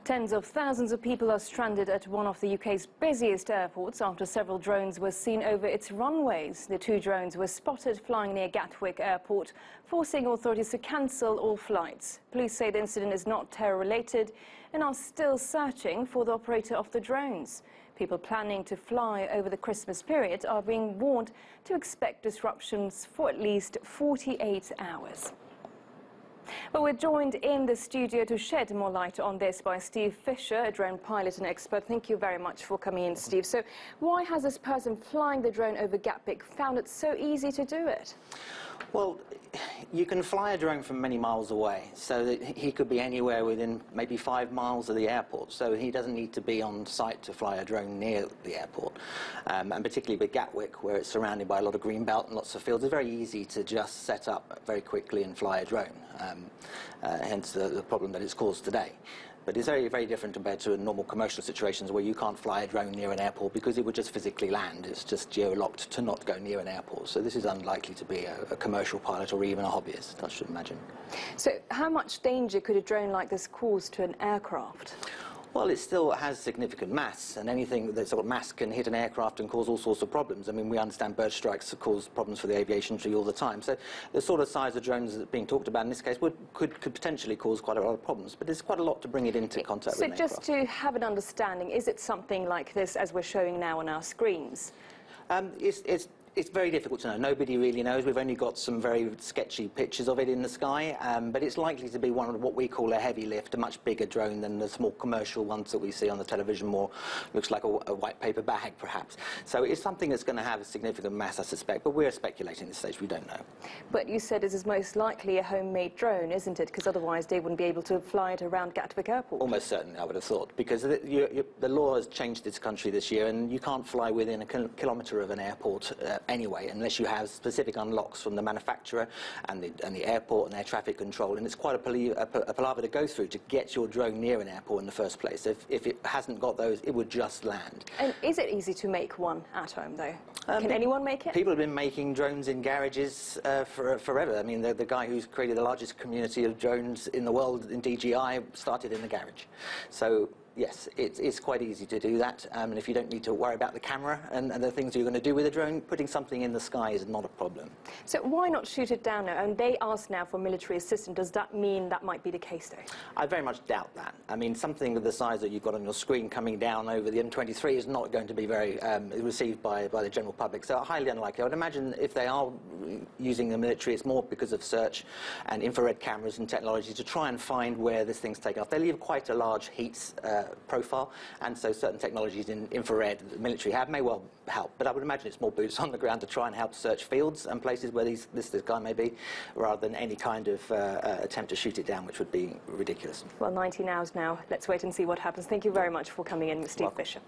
Tens of thousands of people are stranded at one of the UK's busiest airports after several drones were seen over its runways. The two drones were spotted flying near Gatwick Airport, forcing authorities to cancel all flights. Police say the incident is not terror-related and are still searching for the operator of the drones. People planning to fly over the Christmas period are being warned to expect disruptions for at least 48 hours. Well, we're joined in the studio to shed more light on this by Steve Fisher, a drone pilot and expert. Thank you very much for coming in, Steve. So why has this person flying the drone over Gatwick found it so easy to do it? Well, you can fly a drone from many miles away, so that he could be anywhere within maybe 5 miles of the airport, so he doesn't need to be on site to fly a drone near the airport. And particularly with Gatwick, where it's surrounded by a lot of green belt and lots of fields, it's very easy to just set up very quickly and fly a drone, hence the problem that it's caused today. But it's very, very different compared to normal commercial situations where you can't fly a drone near an airport because it would just physically land. It's just geo-locked to not go near an airport. So this is unlikely to be a commercial pilot or even a hobbyist, I should imagine. So how much danger could a drone like this cause to an aircraft? Well, it still has significant mass, and anything that's got mass can hit an aircraft and cause all sorts of problems. I mean, we understand bird strikes cause problems for the aviation industry all the time. So the sort of size of drones that's being talked about in this case could potentially cause quite a lot of problems. But there's quite a lot to bring it into contact with an aircraft. So just to have an understanding, is it something like this as we're showing now on our screens? It's very difficult to know. Nobody really knows. We've only got some very sketchy pictures of it in the sky, but it's likely to be one of what we call a heavy lift, a much bigger drone than the small commercial ones that we see on the television. More looks like a white paper bag, perhaps. So it's something that's going to have a significant mass, I suspect, but we're speculating at this stage. We don't know. But you said this is most likely a homemade drone, isn't it? Because otherwise they wouldn't be able to fly it around Gatwick Airport. Almost certainly, I would have thought, because the law has changed this country this year, and you can't fly within a kilometre of an airport anyway, unless you have specific unlocks from the manufacturer and the airport and air traffic control. And it's quite a palaver to go through to get your drone near an airport in the first place. If it hasn't got those, it would just land. And is it easy to make one at home, though? Can anyone make it? People have been making drones in garages forever. I mean, the guy who's created the largest community of drones in the world in DJI started in the garage. So yes, it's quite easy to do that, and if you don't need to worry about the camera and the things you're going to do with a drone, putting something in the sky is not a problem. So why not shoot it down now? And they ask now for military assistance. Does that mean that might be the case, though? I very much doubt that. I mean, something of the size that you've got on your screen coming down over the M23 is not going to be very received by the general public, so highly unlikely. I would imagine if they are using the military, it's more because of search and infrared cameras and technology to try and find where this thing's taken off. They leave quite a large heat profile, and so certain technologies in infrared that the military have may well help, but I would imagine it's more boots on the ground to try and help search fields and places where this guy may be, rather than any kind of attempt to shoot it down, which would be ridiculous. Well, 19 hours now. Let's wait and see what happens. Thank you very much for coming in, Steve Fisher.